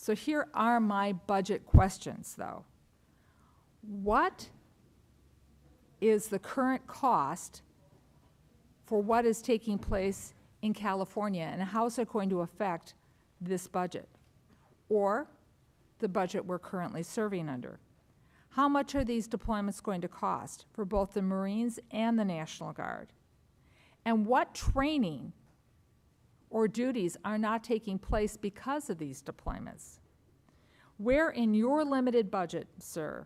So here are my budget questions, though. What is the current cost for what is taking place in California, and how is it going to affect this budget or the budget we're currently serving under? How much are these deployments going to cost for both the Marines and the National Guard? And what training or duties are not taking place because of these deployments? Where in your limited budget, sir,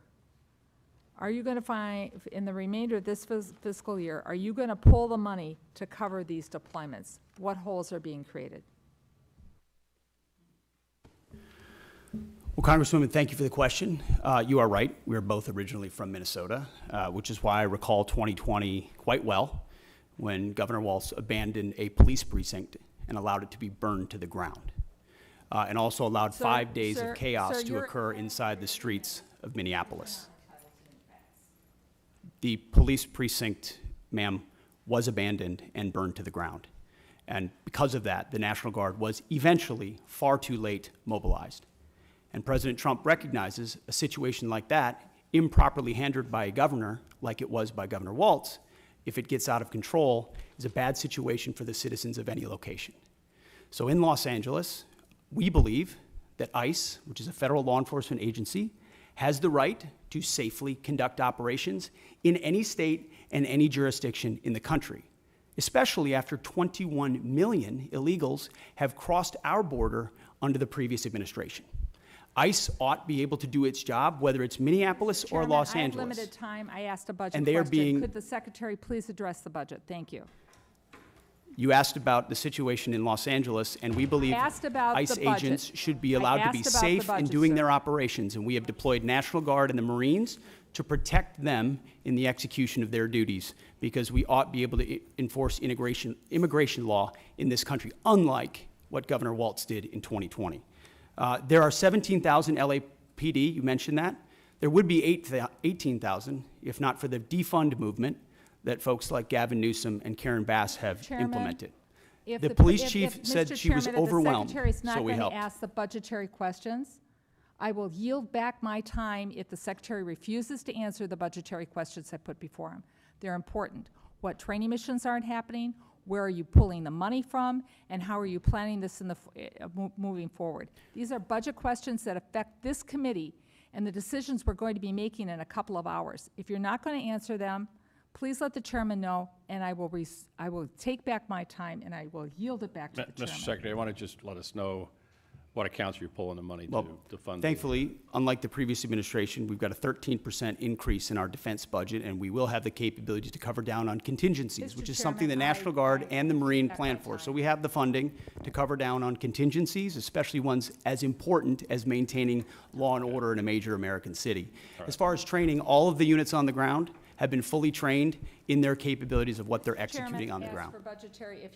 are you going to find, in the remainder of this fiscal year, are you going to pull the money to cover these deployments? What holes are being created? Well, Congresswoman, thank you for the question. You are right. We are both originally from Minnesota, which is why I recall 2020 quite well, when Governor Walz abandoned a police precinct and allowed it to be burned to the ground, and also allowed 5 days of chaos to occur inside the streets of Minneapolis. The police precinct, ma'am, was abandoned and burned to the ground. And because of that, the National Guard was eventually far too late mobilized. And President Trump recognizes a situation like that, improperly handled by a governor, like it was by Governor Walz, if it gets out of control, is a bad situation for the citizens of any location. So in Los Angeles, we believe that ICE, which is a federal law enforcement agency, has the right to safely conduct operations in any state and any jurisdiction in the country, especially after 21 million illegals have crossed our border under the previous administration. ICE ought to be able to do its job, whether it's Minneapolis or Los Angeles. I have limited time. I asked a budget and they question. Are being, Could the Secretary please address the budget? Thank you. You asked about the situation in Los Angeles, and we believe ICE agents should be allowed to be safe in doing their operations, and we have deployed National Guard and the Marines to protect them in the execution of their duties, because we ought to be able to enforce immigration law in this country, unlike what Governor Walz did in 2020. There are 17,000 LAPD, you mentioned that. There would be 18,000 if not for the defund movement that folks like Gavin Newsom and Karen Bass have implemented. The police chief said she was overwhelmed, so we helped. If the Secretary's not going to ask the budgetary questions, I will yield back my time if the Secretary refuses to answer the budgetary questions I put before him. They're important. What training missions aren't happening? Where are you pulling the money from? And how are you planning this in the moving forward? These are budget questions that affect this committee and the decisions we're going to be making in a couple of hours. If you're not going to answer them, please let the chairman know, and I will take back my time and I will yield it back to the chairman. Mr. Secretary, I want to just let us know what accounts you're pulling the money to fund. Thankfully, unlike the previous administration, we've got a 13% increase in our defense budget, and we will have the capability to cover down on contingencies, which is something the National Guard and the Marine plan for. So we have the funding to cover down on contingencies, especially ones as important as maintaining law and order in a major American city. As far as training, all of the units on the ground have been fully trained in their capabilities of what they're executing on the ground. For budgetary, if